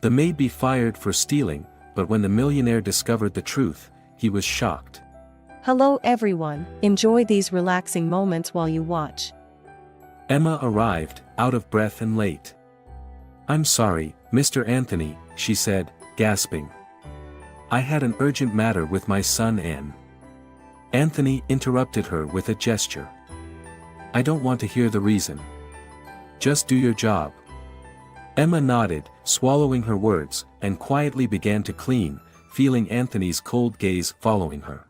The maid be fired for stealing, but when the millionaire discovered the truth, he was shocked. Hello everyone, enjoy these relaxing moments while you watch. Emma arrived, out of breath and late. "I'm sorry, Mr. Anthony," she said, gasping. "I had an urgent matter with my son and—" Anthony interrupted her with a gesture. "I don't want to hear the reason. Just do your job." Emma nodded, swallowing her words, and quietly began to clean, feeling Anthony's cold gaze following her.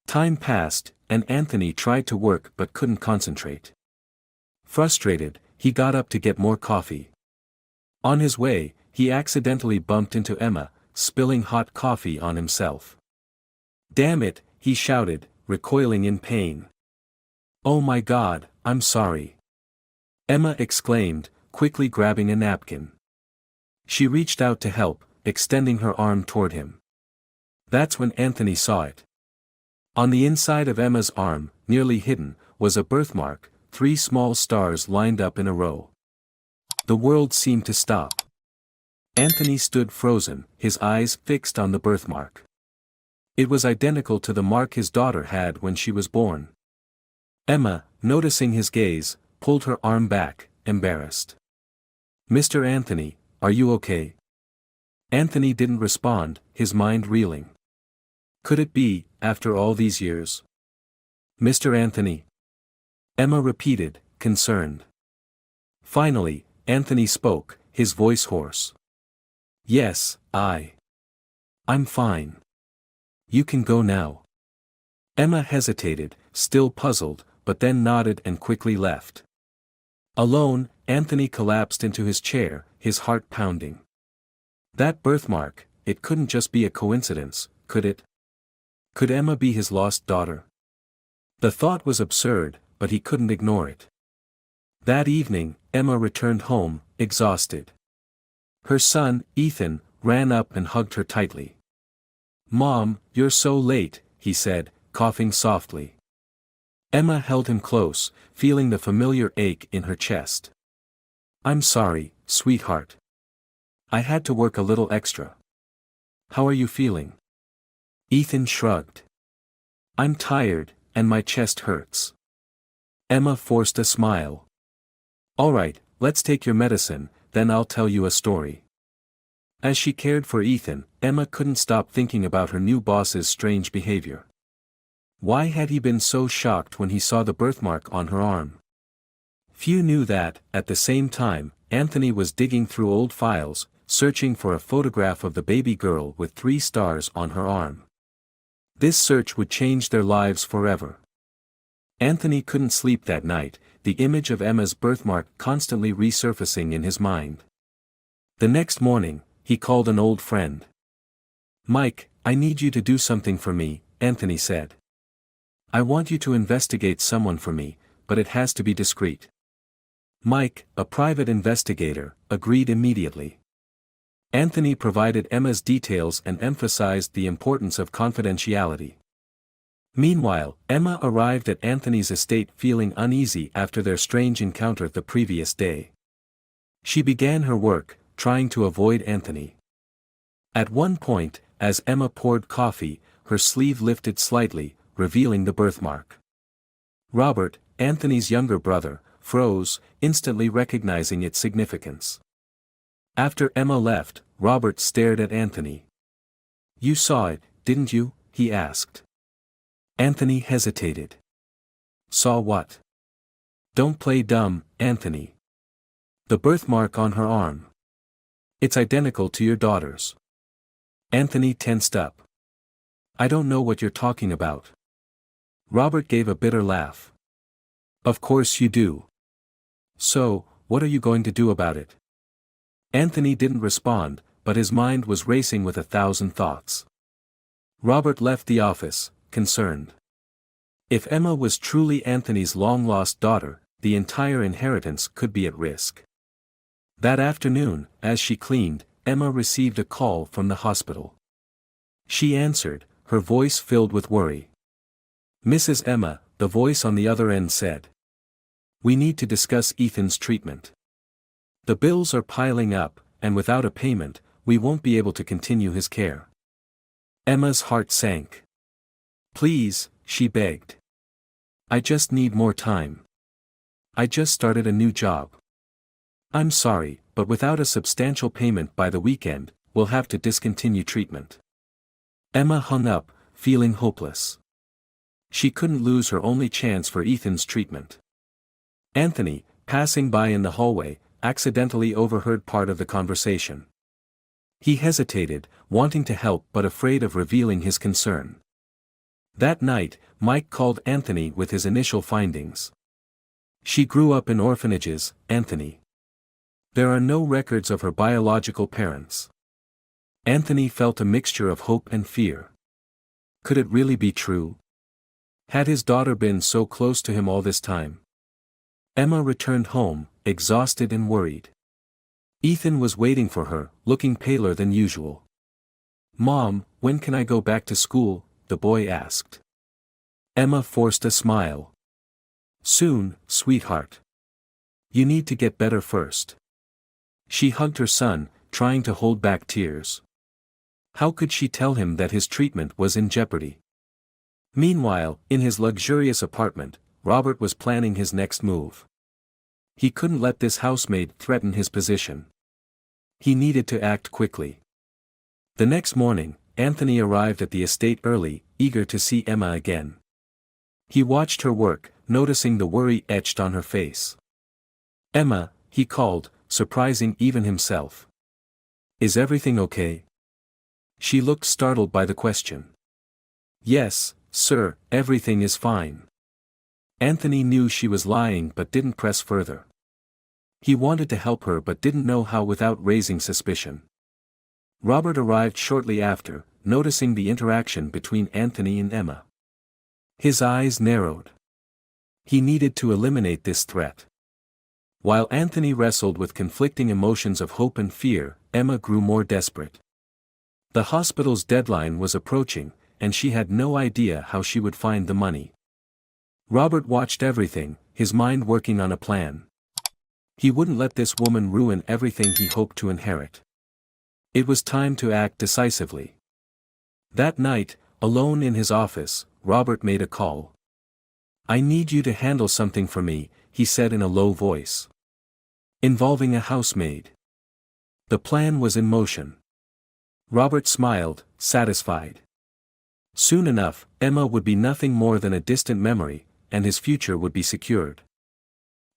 Time passed, and Anthony tried to work but couldn't concentrate. Frustrated, he got up to get more coffee. On his way, he accidentally bumped into Emma, spilling hot coffee on himself. "Damn it," he shouted, recoiling in pain. "Oh my God, I'm sorry," Emma exclaimed, quickly grabbing a napkin. She reached out to help, extending her arm toward him. That's when Anthony saw it. On the inside of Emma's arm, nearly hidden, was a birthmark, 3 small stars lined up in a row. The world seemed to stop. Anthony stood frozen, his eyes fixed on the birthmark. It was identical to the mark his daughter had when she was born. Emma, noticing his gaze, pulled her arm back, embarrassed. "Mr. Anthony, are you okay?" Anthony didn't respond, his mind reeling. Could it be, after all these years? "Mr. Anthony?" Emma repeated, concerned. Finally, Anthony spoke, his voice hoarse. "Yes, I'm fine. You can go now." Emma hesitated, still puzzled, but then nodded and quickly left. Alone, Anthony collapsed into his chair, his heart pounding. That birthmark, it couldn't just be a coincidence, could it? Could Emma be his lost daughter? The thought was absurd, but he couldn't ignore it. That evening, Emma returned home, exhausted. Her son, Ethan, ran up and hugged her tightly. "Mom, you're so late," he said, coughing softly. Emma held him close, feeling the familiar ache in her chest. "I'm sorry, sweetheart. I had to work a little extra. How are you feeling?" Ethan shrugged. "I'm tired, and my chest hurts." Emma forced a smile. "All right, let's take your medicine, then I'll tell you a story." As she cared for Ethan, Emma couldn't stop thinking about her new boss's strange behavior. Why had he been so shocked when he saw the birthmark on her arm? Few knew that, at the same time, Anthony was digging through old files, searching for a photograph of the baby girl with 3 stars on her arm. This search would change their lives forever. Anthony couldn't sleep that night, the image of Emma's birthmark constantly resurfacing in his mind. The next morning, he called an old friend. "Mike, I need you to do something for me," Anthony said. "I want you to investigate someone for me, but it has to be discreet." Mike, a private investigator, agreed immediately. Anthony provided Emma's details and emphasized the importance of confidentiality. Meanwhile, Emma arrived at Anthony's estate feeling uneasy after their strange encounter the previous day. She began her work, trying to avoid Anthony. At one point, as Emma poured coffee, her sleeve lifted slightly, revealing the birthmark. Robert, Anthony's younger brother, froze, instantly recognizing its significance. After Emma left, Robert stared at Anthony. "You saw it, didn't you?" he asked. Anthony hesitated. "Saw what?" "Don't play dumb, Anthony. The birthmark on her arm. It's identical to your daughter's." Anthony tensed up. "I don't know what you're talking about." Robert gave a bitter laugh. "Of course you do. So, what are you going to do about it?" Anthony didn't respond, but his mind was racing with 1,000 thoughts. Robert left the office, concerned. If Emma was truly Anthony's long-lost daughter, the entire inheritance could be at risk. That afternoon, as she cleaned, Emma received a call from the hospital. She answered, her voice filled with worry. "Mrs. Emma," the voice on the other end said. "We need to discuss Ethan's treatment. The bills are piling up, and without a payment, we won't be able to continue his care. Emma's heart sank. Please, she begged. I just need more time. I just started a new job. I'm sorry, but without a substantial payment by the weekend, we'll have to discontinue treatment. Emma hung up, feeling hopeless. She couldn't lose her only chance for Ethan's treatment. Anthony, passing by in the hallway, accidentally overheard part of the conversation. He hesitated, wanting to help but afraid of revealing his concern. That night, Mike called Anthony with his initial findings. She grew up in orphanages, Anthony. There are no records of her biological parents. Anthony felt a mixture of hope and fear. Could it really be true? Had his daughter been so close to him all this time? Emma returned home, exhausted and worried. Ethan was waiting for her, looking paler than usual. Mom, when can I go back to school? The boy asked. Emma forced a smile. Soon, sweetheart. You need to get better first. She hugged her son, trying to hold back tears. How could she tell him that his treatment was in jeopardy? Meanwhile, in his luxurious apartment, Robert was planning his next move. He couldn't let this housemaid threaten his position. He needed to act quickly. The next morning, Anthony arrived at the estate early, eager to see Emma again. He watched her work, noticing the worry etched on her face. Emma, he called, surprising even himself. Is everything okay? She looked startled by the question. Yes, sir, everything is fine. Anthony knew she was lying but didn't press further. He wanted to help her but didn't know how without raising suspicion. Robert arrived shortly after, noticing the interaction between Anthony and Emma. His eyes narrowed. He needed to eliminate this threat. While Anthony wrestled with conflicting emotions of hope and fear, Emma grew more desperate. The hospital's deadline was approaching, and she had no idea how she would find the money. Robert watched everything, his mind working on a plan. He wouldn't let this woman ruin everything he hoped to inherit. It was time to act decisively. That night, alone in his office, Robert made a call. I need you to handle something for me, he said in a low voice. Involving a housemaid. The plan was in motion. Robert smiled, satisfied. Soon enough, Emma would be nothing more than a distant memory, and his future would be secured.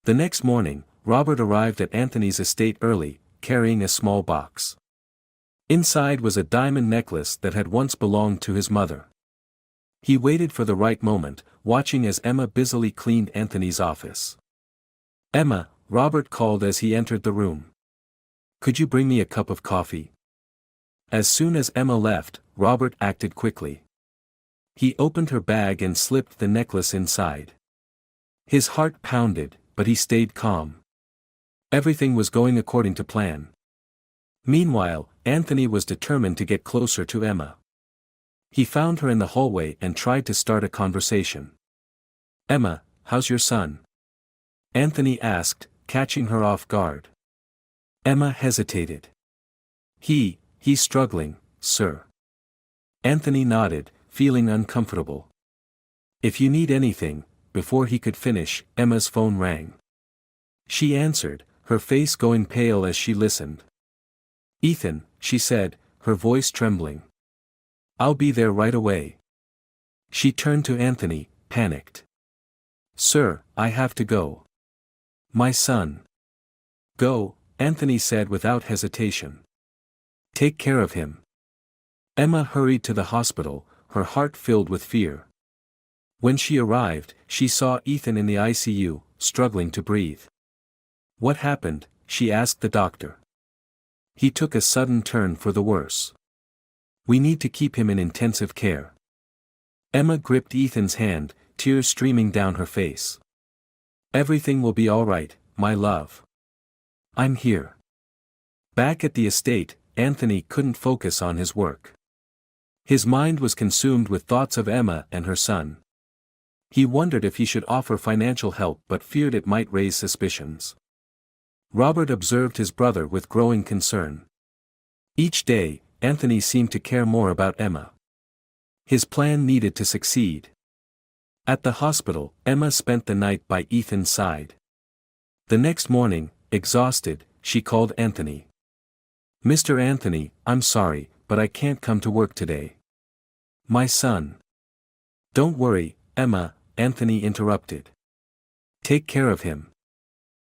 The next morning, Robert arrived at Anthony's estate early, carrying a small box. Inside was a diamond necklace that had once belonged to his mother. He waited for the right moment, watching as Emma busily cleaned Anthony's office. Emma, Robert called as he entered the room. Could you bring me a cup of coffee? As soon as Emma left, Robert acted quickly. He opened her bag and slipped the necklace inside. His heart pounded, but he stayed calm. Everything was going according to plan. Meanwhile, Anthony was determined to get closer to Emma. He found her in the hallway and tried to start a conversation. Emma, how's your son? Anthony asked, catching her off guard. Emma hesitated. He's struggling, sir. Anthony nodded, feeling uncomfortable. If you need anything, before he could finish, Emma's phone rang. She answered, her face going pale as she listened. Ethan, she said, her voice trembling. I'll be there right away. She turned to Anthony, panicked. Sir, I have to go. My son. Go, Anthony said without hesitation. Take care of him. Emma hurried to the hospital, her heart filled with fear. When she arrived, she saw Ethan in the ICU, struggling to breathe. What happened? She asked the doctor. He took a sudden turn for the worse. We need to keep him in intensive care. Emma gripped Ethan's hand, tears streaming down her face. Everything will be all right, my love. I'm here. Back at the estate, Anthony couldn't focus on his work. His mind was consumed with thoughts of Emma and her son. He wondered if he should offer financial help but feared it might raise suspicions. Robert observed his brother with growing concern. Each day, Anthony seemed to care more about Emma. His plan needed to succeed. At the hospital, Emma spent the night by Ethan's side. The next morning, exhausted, she called Anthony. "Mr. Anthony, I'm sorry, but I can't come to work today. My son." "Don't worry, Emma," Anthony interrupted. "Take care of him.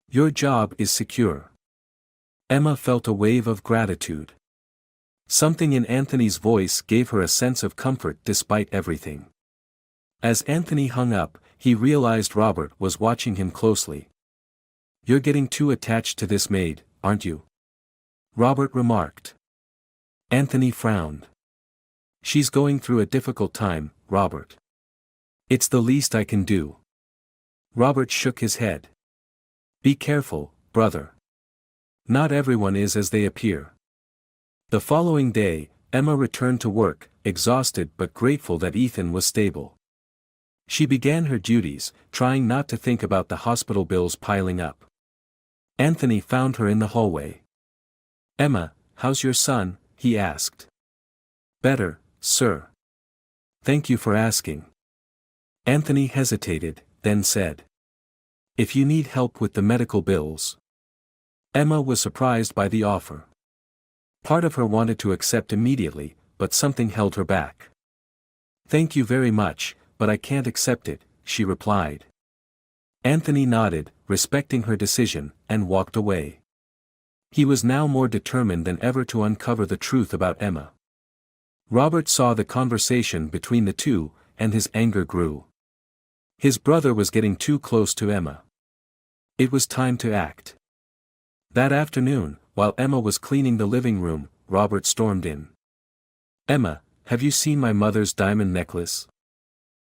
Your job is secure." Emma felt a wave of gratitude. Something in Anthony's voice gave her a sense of comfort despite everything. As Anthony hung up, he realized Robert was watching him closely. "You're getting too attached to this maid, aren't you?" Robert remarked. Anthony frowned. "She's going through a difficult time, Robert. It's the least I can do." Robert shook his head. "Be careful, brother. Not everyone is as they appear." The following day, Emma returned to work, exhausted but grateful that Ethan was stable. She began her duties, trying not to think about the hospital bills piling up. Anthony found her in the hallway. "Emma, how's your son?" he asked. "Better, sir. Thank you for asking." Anthony hesitated, then said, "If you need help with the medical bills." Emma was surprised by the offer. Part of her wanted to accept immediately, but something held her back. "Thank you very much, but I can't accept it," she replied. Anthony nodded, respecting her decision, and walked away. He was now more determined than ever to uncover the truth about Emma. Robert saw the conversation between the two, and his anger grew. His brother was getting too close to Emma. It was time to act. That afternoon, while Emma was cleaning the living room, Robert stormed in. "Emma, have you seen my mother's diamond necklace?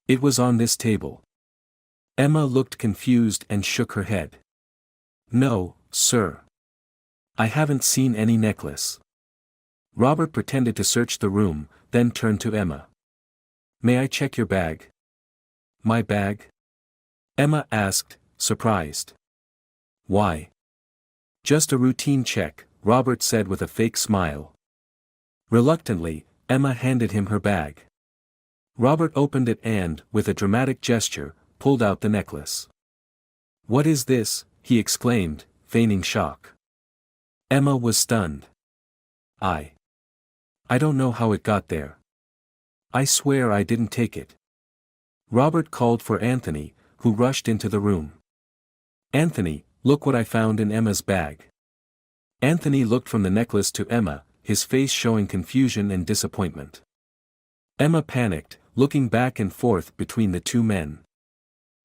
It was on this table." Emma looked confused and shook her head. "No, sir. I haven't seen any necklace." Robert pretended to search the room, then turned to Emma. "May I check your bag?" "My bag?" Emma asked, surprised. "Why?" "Just a routine check," Robert said with a fake smile. Reluctantly, Emma handed him her bag. Robert opened it and, with a dramatic gesture, pulled out the necklace. "What is this?" he exclaimed, feigning shock. Emma was stunned. I don't know how it got there. I swear I didn't take it." Robert called for Anthony, who rushed into the room. "Anthony, look what I found in Emma's bag." Anthony looked from the necklace to Emma, his face showing confusion and disappointment. Emma panicked, looking back and forth between the two men.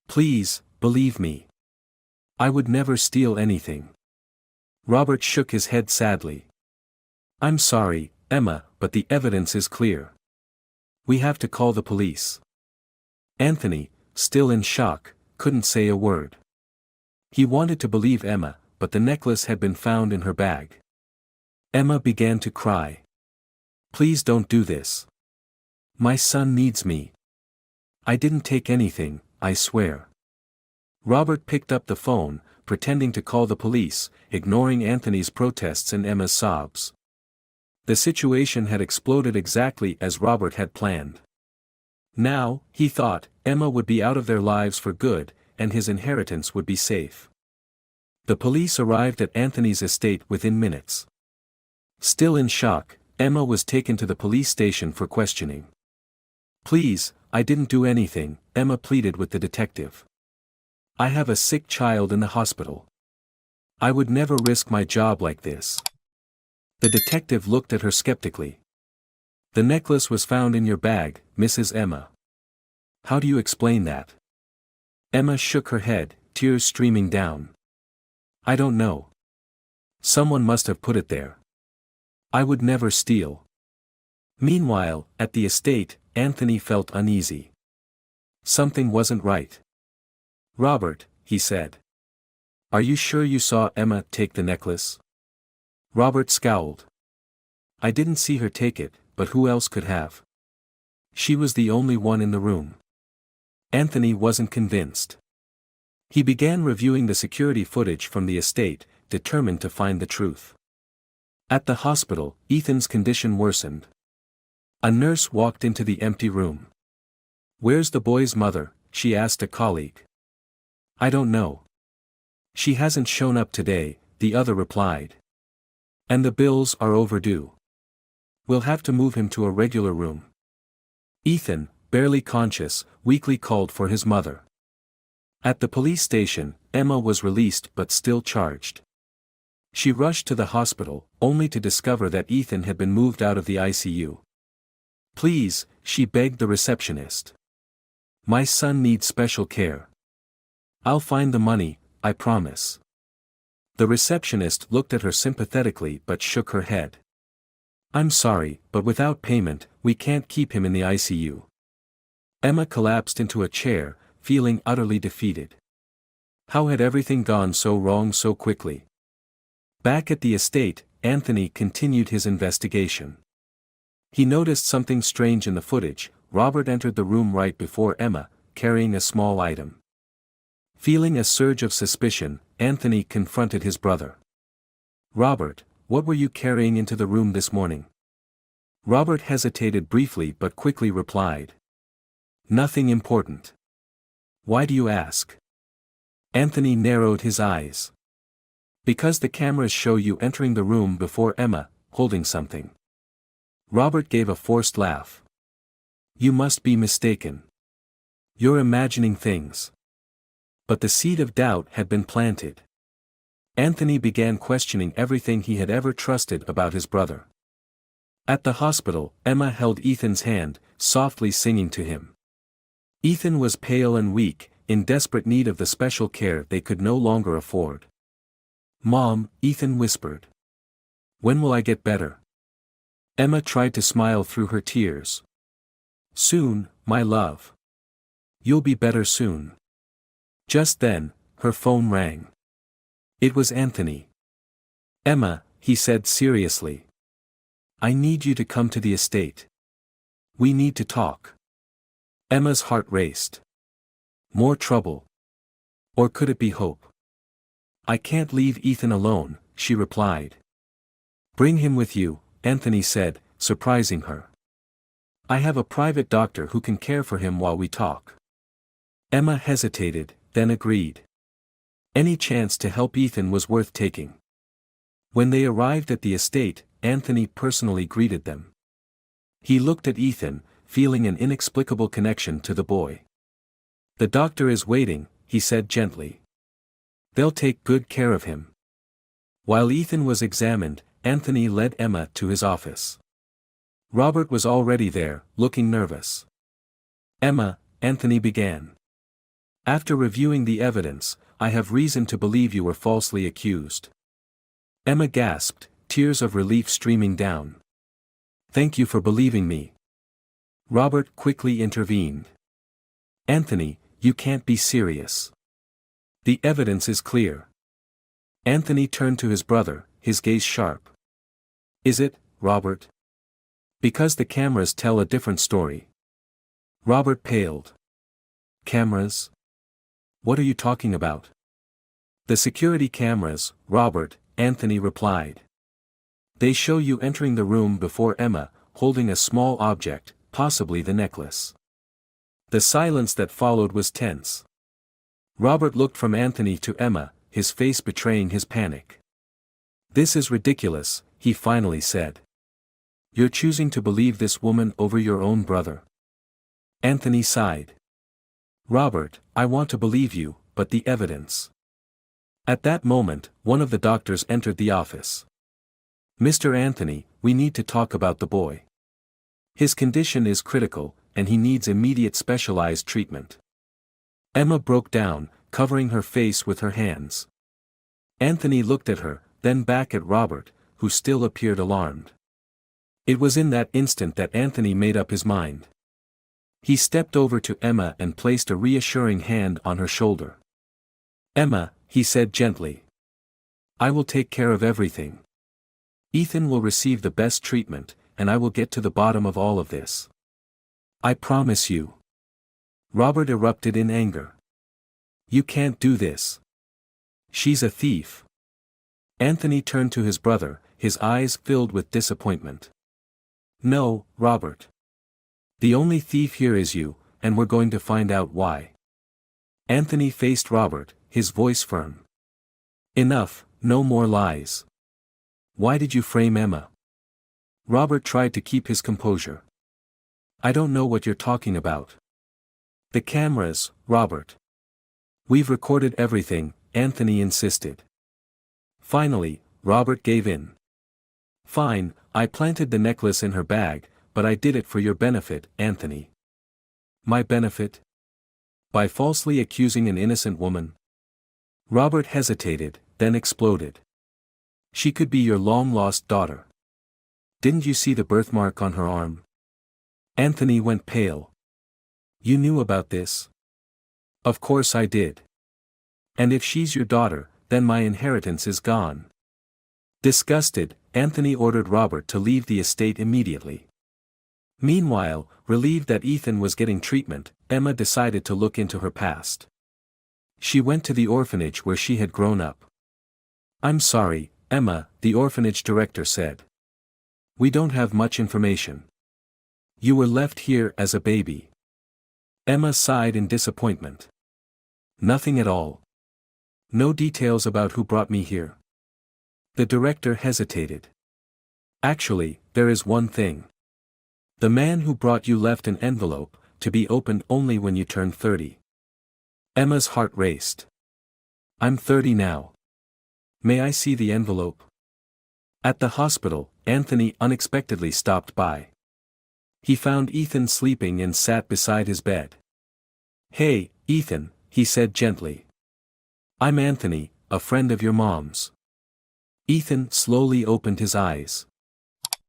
"Please, believe me. I would never steal anything." Robert shook his head sadly. "I'm sorry, Emma, but the evidence is clear. We have to call the police." Anthony, still in shock, couldn't say a word. He wanted to believe Emma, but the necklace had been found in her bag. Emma began to cry. "Please don't do this. My son needs me. I didn't take anything, I swear." Robert picked up the phone, pretending to call the police, ignoring Anthony's protests and Emma's sobs. The situation had exploded exactly as Robert had planned. Now, he thought, Emma would be out of their lives for good, and his inheritance would be safe. The police arrived at Anthony's estate within minutes. Still in shock, Emma was taken to the police station for questioning. "Please, I didn't do anything," Emma pleaded with the detective. "I have a sick child in the hospital. I would never risk my job like this." The detective looked at her skeptically. "The necklace was found in your bag, Mrs. Emma. How do you explain that?" Emma shook her head, tears streaming down. "I don't know. Someone must have put it there. I would never steal." Meanwhile, at the estate, Anthony felt uneasy. Something wasn't right. "Robert," he said. "Are you sure you saw Emma take the necklace?" Robert scowled. "I didn't see her take it, but who else could have? She was the only one in the room." Anthony wasn't convinced. He began reviewing the security footage from the estate, determined to find the truth. At the hospital, Ethan's condition worsened. A nurse walked into the empty room. "Where's the boy's mother?" she asked a colleague. "I don't know. She hasn't shown up today," the other replied. "And the bills are overdue. We'll have to move him to a regular room." Ethan, barely conscious, weakly called for his mother. At the police station, Emma was released but still charged. She rushed to the hospital, only to discover that Ethan had been moved out of the ICU. "Please," she begged the receptionist. "My son needs special care. I'll find the money, I promise." The receptionist looked at her sympathetically but shook her head. "I'm sorry, but without payment, we can't keep him in the ICU." Emma collapsed into a chair, feeling utterly defeated. How had everything gone so wrong so quickly? Back at the estate, Anthony continued his investigation. He noticed something strange in the footage. Robert entered the room right before Emma, carrying a small item. Feeling a surge of suspicion, Anthony confronted his brother. "Robert, what were you carrying into the room this morning?" Robert hesitated briefly but quickly replied. "Nothing important." "Why do you ask?" Anthony narrowed his eyes. "Because the cameras show you entering the room before Emma, holding something." Robert gave a forced laugh. "You must be mistaken. You're imagining things." But the seed of doubt had been planted. Anthony began questioning everything he had ever trusted about his brother. At the hospital, Emma held Ethan's hand, softly singing to him. Ethan was pale and weak, in desperate need of the special care they could no longer afford. "Mom," Ethan whispered. "When will I get better?" Emma tried to smile through her tears. "Soon, my love. You'll be better soon." Just then, her phone rang. It was Anthony. "Emma," he said seriously. "I need you to come to the estate. We need to talk." Emma's heart raced. More trouble? Or could it be hope? "I can't leave Ethan alone," she replied. "Bring him with you," Anthony said, surprising her. "I have a private doctor who can care for him while we talk." Emma hesitated, then agreed. Any chance to help Ethan was worth taking. When they arrived at the estate, Anthony personally greeted them. He looked at Ethan, feeling an inexplicable connection to the boy. "The doctor is waiting," he said gently. "They'll take good care of him." While Ethan was examined, Anthony led Emma to his office. Robert was already there, looking nervous. "Emma," Anthony began. "After reviewing the evidence, I have reason to believe you were falsely accused." Emma gasped, tears of relief streaming down. "Thank you for believing me." Robert quickly intervened. "Anthony, you can't be serious. The evidence is clear." Anthony turned to his brother, his gaze sharp. "Is it, Robert? Because the cameras tell a different story." Robert paled. "Cameras? What are you talking about?" "The security cameras, Robert," Anthony replied. "They show you entering the room before Emma, holding a small object, possibly the necklace." The silence that followed was tense. Robert looked from Anthony to Emma, his face betraying his panic. "This is ridiculous," he finally said. "You're choosing to believe this woman over your own brother." Anthony sighed. "Robert, I want to believe you, but the evidence." At that moment, one of the doctors entered the office. "Mr. Anthony, we need to talk about the boy. His condition is critical, and he needs immediate specialized treatment." Emma broke down, covering her face with her hands. Anthony looked at her, then back at Robert, who still appeared alarmed. It was in that instant that Anthony made up his mind. He stepped over to Emma and placed a reassuring hand on her shoulder. "Emma," he said gently. "I will take care of everything. Ethan will receive the best treatment, and I will get to the bottom of all of this. I promise you." Robert erupted in anger. "You can't do this. She's a thief." Anthony turned to his brother, his eyes filled with disappointment. No, Robert. The only thief here is you, and we're going to find out why. Anthony faced Robert, his voice firm. Enough, no more lies. Why did you frame Emma? Robert tried to keep his composure. I don't know what you're talking about. The cameras, Robert. We've recorded everything, Anthony insisted. Finally, Robert gave in. Fine, I planted the necklace in her bag, but I did it for your benefit, Anthony. My benefit? By falsely accusing an innocent woman? Robert hesitated, then exploded. She could be your long-lost daughter. Didn't you see the birthmark on her arm? Anthony went pale. You knew about this? Of course I did. And if she's your daughter, then my inheritance is gone. Disgusted, Anthony ordered Robert to leave the estate immediately. Meanwhile, relieved that Ethan was getting treatment, Emma decided to look into her past. She went to the orphanage where she had grown up. I'm sorry, Emma, the orphanage director said. We don't have much information. You were left here as a baby. Emma sighed in disappointment. Nothing at all. No details about who brought me here. The director hesitated. Actually, there is one thing. The man who brought you left an envelope, to be opened only when you turn 30. Emma's heart raced. I'm 30 now. May I see the envelope? At the hospital, Anthony unexpectedly stopped by. He found Ethan sleeping and sat beside his bed. Hey, Ethan, he said gently. I'm Anthony, a friend of your mom's. Ethan slowly opened his eyes.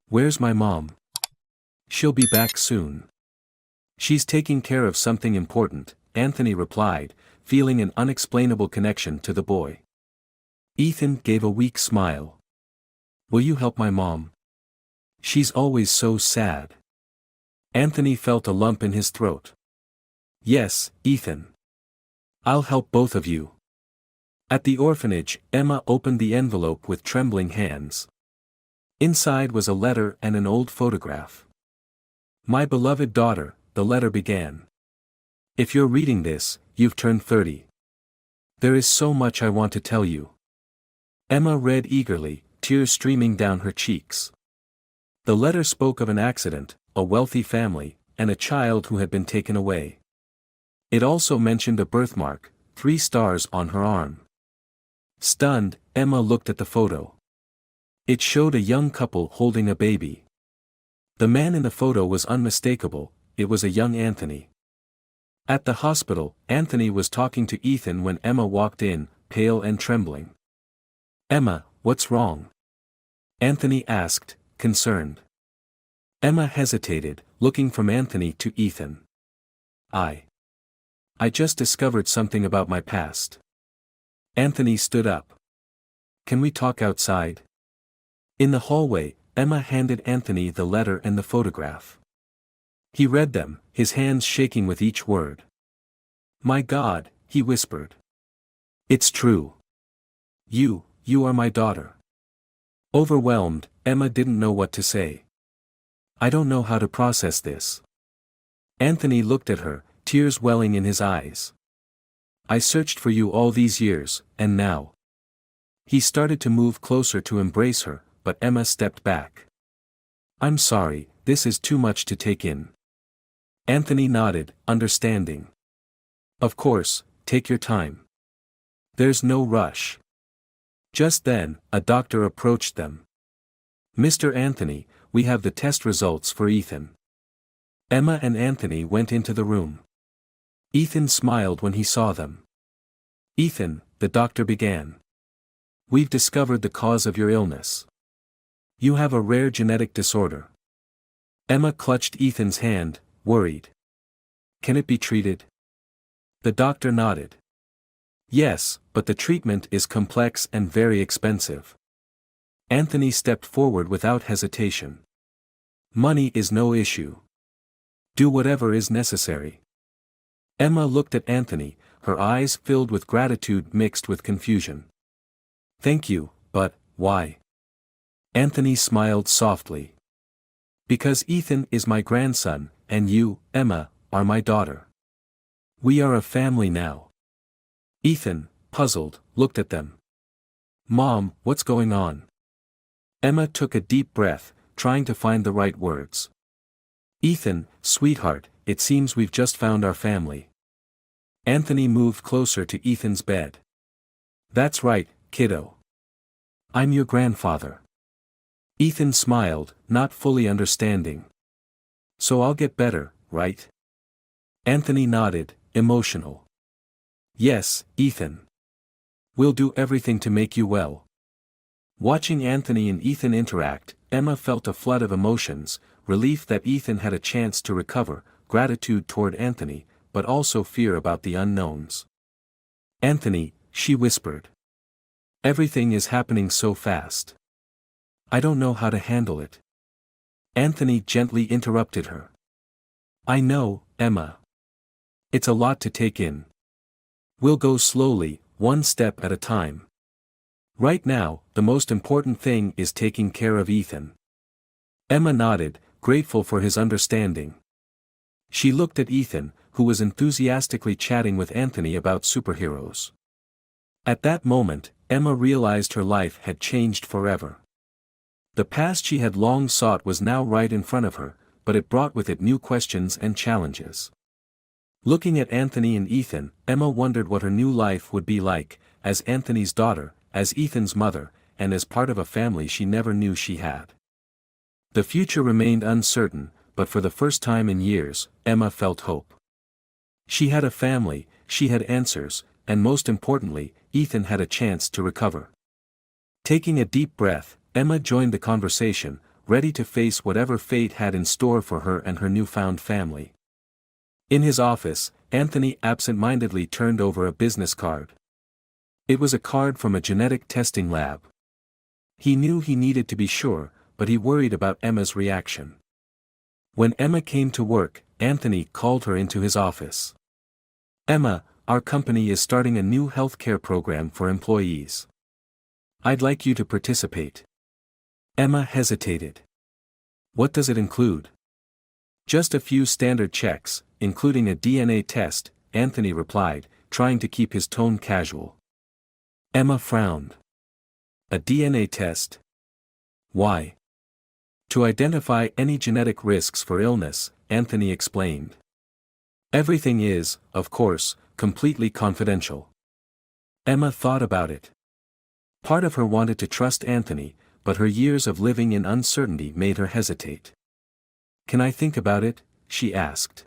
Where's my mom? She'll be back soon. She's taking care of something important, Anthony replied, feeling an unexplainable connection to the boy. Ethan gave a weak smile. Will you help my mom? She's always so sad. Anthony felt a lump in his throat. Yes, Ethan. I'll help both of you. At the orphanage, Emma opened the envelope with trembling hands. Inside was a letter and an old photograph. My beloved daughter, the letter began. If you're reading this, you've turned 30. There is so much I want to tell you. Emma read eagerly, tears streaming down her cheeks. The letter spoke of an accident, a wealthy family, and a child who had been taken away. It also mentioned a birthmark, 3 stars on her arm. Stunned, Emma looked at the photo. It showed a young couple holding a baby. The man in the photo was unmistakable, it was a young Anthony. At the hospital, Anthony was talking to Ethan when Emma walked in, pale and trembling. Emma, what's wrong? Anthony asked, concerned. Emma hesitated, looking from Anthony to Ethan. I just discovered something about my past. Anthony stood up. Can we talk outside? In the hallway, Emma handed Anthony the letter and the photograph. He read them, his hands shaking with each word. My God, he whispered. It's true. You are my daughter. Overwhelmed, Emma didn't know what to say. I don't know how to process this. Anthony looked at her, tears welling in his eyes. I searched for you all these years, and now. He started to move closer to embrace her, but Emma stepped back. I'm sorry, this is too much to take in. Anthony nodded, understanding. Of course, take your time. There's no rush. Just then, a doctor approached them. Mr. Anthony, we have the test results for Ethan. Emma and Anthony went into the room. Ethan smiled when he saw them. Ethan, the doctor began. We've discovered the cause of your illness. You have a rare genetic disorder. Emma clutched Ethan's hand, worried. Can it be treated? The doctor nodded. Yes, but the treatment is complex and very expensive. Anthony stepped forward without hesitation. Money is no issue. Do whatever is necessary. Emma looked at Anthony, her eyes filled with gratitude mixed with confusion. Thank you, but, why? Anthony smiled softly. Because Ethan is my grandson, and you, Emma, are my daughter. We are a family now. Ethan, puzzled, looked at them. Mom, what's going on? Emma took a deep breath, trying to find the right words. Ethan, sweetheart, it seems we've just found our family. Anthony moved closer to Ethan's bed. That's right, kiddo. I'm your grandfather. Ethan smiled, not fully understanding. So I'll get better, right? Anthony nodded, emotional. Yes, Ethan. We'll do everything to make you well. Watching Anthony and Ethan interact, Emma felt a flood of emotions, relief that Ethan had a chance to recover, gratitude toward Anthony, but also fear about the unknowns. Anthony, she whispered. Everything is happening so fast. I don't know how to handle it. Anthony gently interrupted her. I know, Emma. It's a lot to take in. We'll go slowly, one step at a time. Right now, the most important thing is taking care of Ethan. Emma nodded, grateful for his understanding. She looked at Ethan, who was enthusiastically chatting with Anthony about superheroes. At that moment, Emma realized her life had changed forever. The past she had long sought was now right in front of her, but it brought with it new questions and challenges. Looking at Anthony and Ethan, Emma wondered what her new life would be like, as Anthony's daughter, as Ethan's mother, and as part of a family she never knew she had. The future remained uncertain, but for the first time in years, Emma felt hope. She had a family, she had answers, and most importantly, Ethan had a chance to recover. Taking a deep breath, Emma joined the conversation, ready to face whatever fate had in store for her and her newfound family. In his office, Anthony absent-mindedly turned over a business card. It was a card from a genetic testing lab. He knew he needed to be sure, but he worried about Emma's reaction. When Emma came to work, Anthony called her into his office. Emma, our company is starting a new healthcare program for employees. I'd like you to participate. Emma hesitated. What does it include? Just a few standard checks, including a DNA test, Anthony replied, trying to keep his tone casual. Emma frowned. A DNA test? Why? To identify any genetic risks for illness, Anthony explained. Everything is, of course, completely confidential. Emma thought about it. Part of her wanted to trust Anthony, but her years of living in uncertainty made her hesitate. Can I think about it? She asked.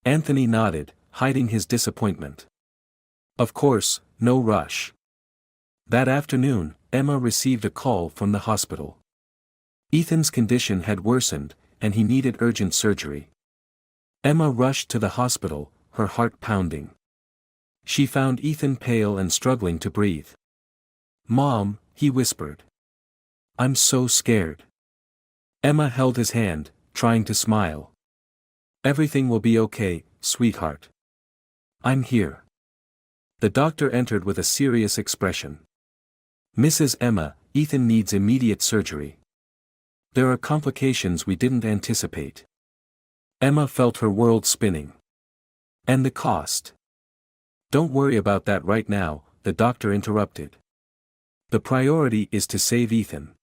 Anthony nodded, hiding his disappointment. Of course, no rush. That afternoon, Emma received a call from the hospital. Ethan's condition had worsened, and he needed urgent surgery. Emma rushed to the hospital, her heart pounding. She found Ethan pale and struggling to breathe. Mom, he whispered. I'm so scared. Emma held his hand, trying to smile. Everything will be okay, sweetheart. I'm here. The doctor entered with a serious expression. Mrs. Emma, Ethan needs immediate surgery. There are complications we didn't anticipate. Emma felt her world spinning. And the cost? Don't worry about that right now, the doctor interrupted. The priority is to save Ethan.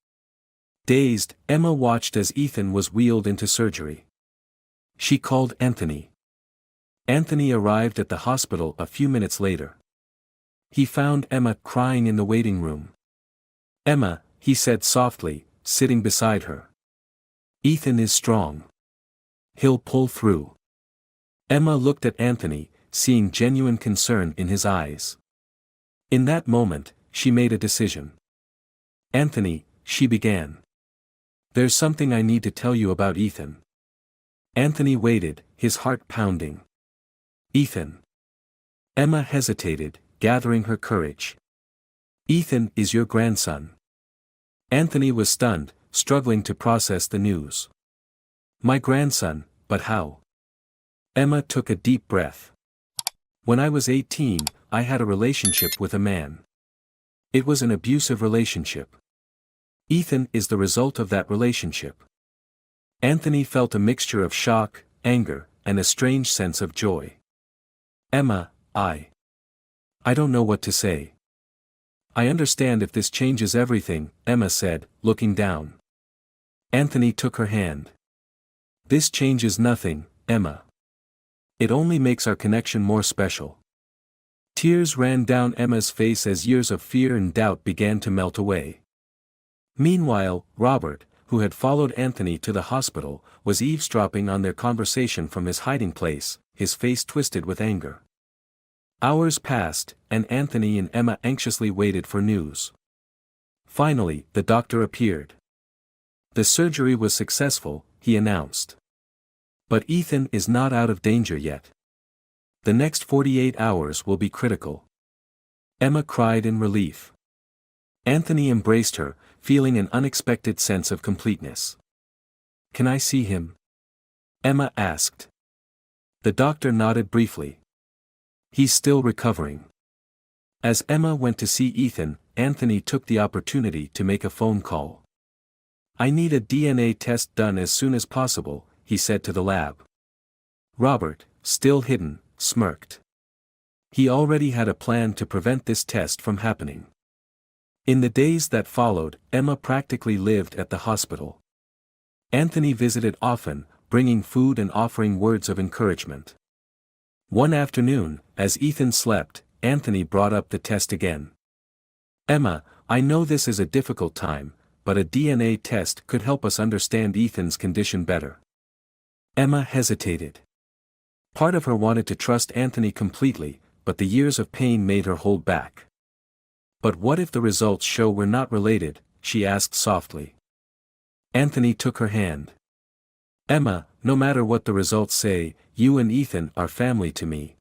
Dazed, Emma watched as Ethan was wheeled into surgery. She called Anthony. Anthony arrived at the hospital a few minutes later. He found Emma crying in the waiting room. Emma, he said softly, sitting beside her. Ethan is strong. He'll pull through. Emma looked at Anthony, seeing genuine concern in his eyes. In that moment, she made a decision. Anthony, she began. There's something I need to tell you about Ethan. Anthony waited, his heart pounding. Ethan. Emma hesitated, gathering her courage. Ethan is your grandson. Anthony was stunned, struggling to process the news. My grandson, but how? Emma took a deep breath. When I was 18, I had a relationship with a man. It was an abusive relationship. Ethan is the result of that relationship. Anthony felt a mixture of shock, anger, and a strange sense of joy. Emma, I don't know what to say. I understand if this changes everything, Emma said, looking down. Anthony took her hand. This changes nothing, Emma. It only makes our connection more special. Tears ran down Emma's face as years of fear and doubt began to melt away. Meanwhile, Robert, who had followed Anthony to the hospital, was eavesdropping on their conversation from his hiding place, his face twisted with anger. Hours passed, and Anthony and Emma anxiously waited for news. Finally, the doctor appeared. The surgery was successful, he announced. But Ethan is not out of danger yet. The next 48 hours will be critical. Emma cried in relief. Anthony embraced her, feeling an unexpected sense of completeness. Can I see him? Emma asked. The doctor nodded briefly. He's still recovering. As Emma went to see Ethan, Anthony took the opportunity to make a phone call. I need a DNA test done as soon as possible, he said to the lab. Robert, still hidden, smirked. He already had a plan to prevent this test from happening. In the days that followed, Emma practically lived at the hospital. Anthony visited often, bringing food and offering words of encouragement. One afternoon, as Ethan slept, Anthony brought up the test again. Emma, I know this is a difficult time, but a DNA test could help us understand Ethan's condition better. Emma hesitated. Part of her wanted to trust Anthony completely, but the years of pain made her hold back. But what if the results show we're not related, she asked softly. Anthony took her hand. Emma, no matter what the results say, you and Ethan are family to me.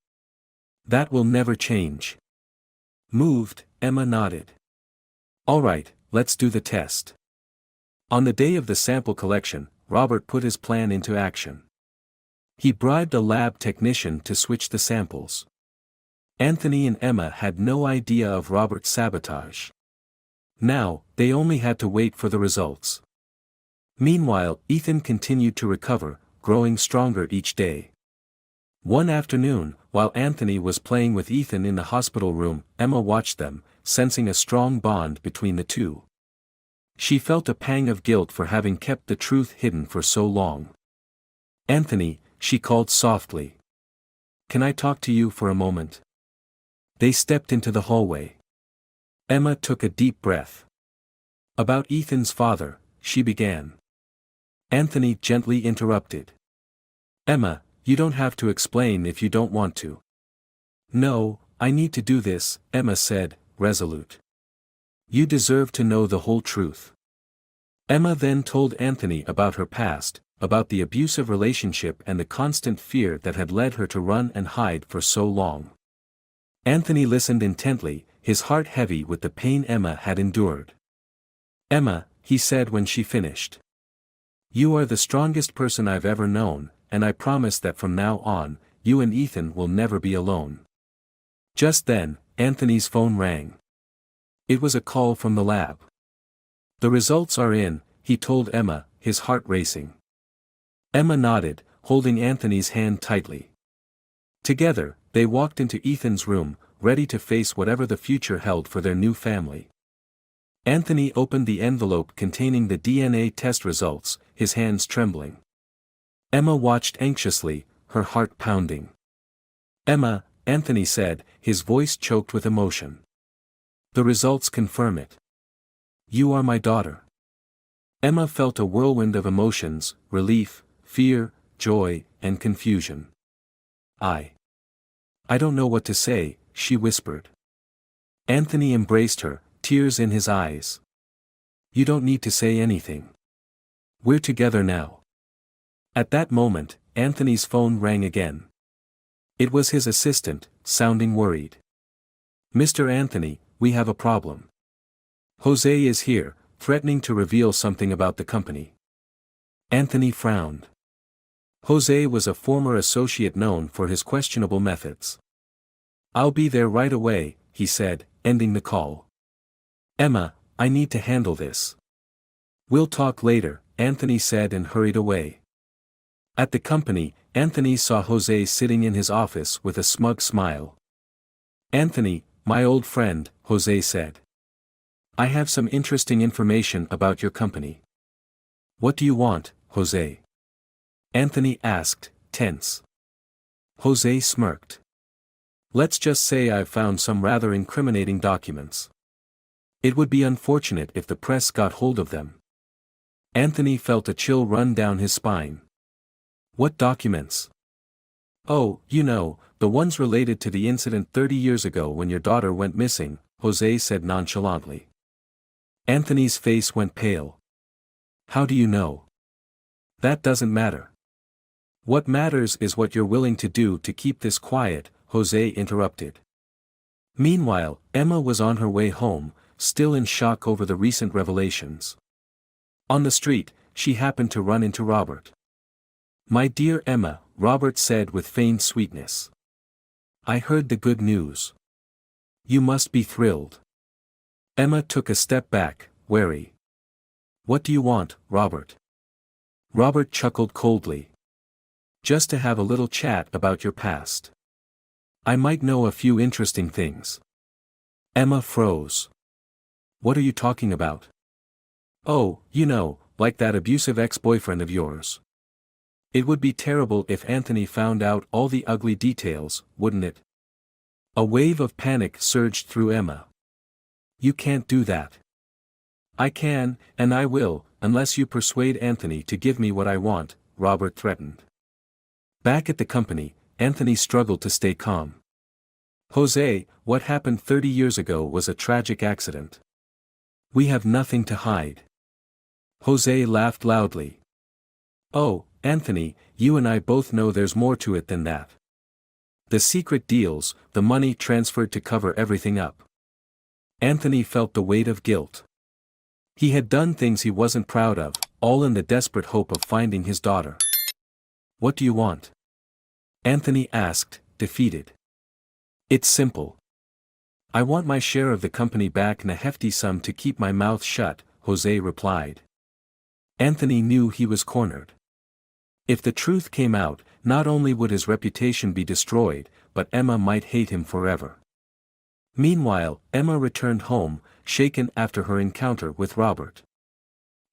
That will never change. Moved, Emma nodded. All right, let's do the test. On the day of the sample collection, Robert put his plan into action. He bribed a lab technician to switch the samples. Anthony and Emma had no idea of Robert's sabotage. Now, they only had to wait for the results. Meanwhile, Ethan continued to recover, growing stronger each day. One afternoon, while Anthony was playing with Ethan in the hospital room, Emma watched them, sensing a strong bond between the two. She felt a pang of guilt for having kept the truth hidden for so long. Anthony, she called softly. Can I talk to you for a moment? They stepped into the hallway. Emma took a deep breath. About Ethan's father, she began. Anthony gently interrupted. Emma, you don't have to explain if you don't want to. No, I need to do this, Emma said, resolute. You deserve to know the whole truth. Emma then told Anthony about her past, about the abusive relationship and the constant fear that had led her to run and hide for so long. Anthony listened intently, his heart heavy with the pain Emma had endured. Emma, he said when she finished. You are the strongest person I've ever known, and I promise that from now on, you and Ethan will never be alone. Just then, Anthony's phone rang. It was a call from the lab. The results are in, he told Emma, his heart racing. Emma nodded, holding Anthony's hand tightly. Together, they walked into Ethan's room, ready to face whatever the future held for their new family. Anthony opened the envelope containing the DNA test results, his hands trembling. Emma watched anxiously, her heart pounding. Emma, Anthony said, his voice choked with emotion. The results confirm it. You are my daughter. Emma felt a whirlwind of emotions, relief, fear, joy, and confusion. I don't know what to say, she whispered. Anthony embraced her, tears in his eyes. You don't need to say anything. We're together now. At that moment, Anthony's phone rang again. It was his assistant, sounding worried. Mr. Anthony, we have a problem. Jose is here, threatening to reveal something about the company. Anthony frowned. Jose was a former associate known for his questionable methods. I'll be there right away, he said, ending the call. Emma, I need to handle this. We'll talk later, Anthony said and hurried away. At the company, Anthony saw Jose sitting in his office with a smug smile. Anthony, my old friend, Jose said. I have some interesting information about your company. What do you want, Jose? Anthony asked, tense. Jose smirked. Let's just say I've found some rather incriminating documents. It would be unfortunate if the press got hold of them. Anthony felt a chill run down his spine. What documents? Oh, you know, the ones related to the incident 30 years ago when your daughter went missing, Jose said nonchalantly. Anthony's face went pale. How do you know? That doesn't matter. What matters is what you're willing to do to keep this quiet, Jose interrupted. Meanwhile, Emma was on her way home, still in shock over the recent revelations. On the street, she happened to run into Robert. My dear Emma, Robert said with feigned sweetness. I heard the good news. You must be thrilled. Emma took a step back, wary. What do you want, Robert? Robert chuckled coldly. Just to have a little chat about your past. I might know a few interesting things. Emma froze. What are you talking about? Oh, you know, like that abusive ex-boyfriend of yours. It would be terrible if Anthony found out all the ugly details, wouldn't it? A wave of panic surged through Emma. You can't do that. I can, and I will, unless you persuade Anthony to give me what I want, Robert threatened. Back at the company, Anthony struggled to stay calm. Jose, what happened 30 years ago was a tragic accident. We have nothing to hide. Jose laughed loudly. Oh, Anthony, you and I both know there's more to it than that. The secret deals, the money transferred to cover everything up. Anthony felt the weight of guilt. He had done things he wasn't proud of, all in the desperate hope of finding his daughter. What do you want? Anthony asked, defeated. It's simple. I want my share of the company back and a hefty sum to keep my mouth shut, Jose replied. Anthony knew he was cornered. If the truth came out, not only would his reputation be destroyed, but Emma might hate him forever. Meanwhile, Emma returned home, shaken after her encounter with Robert.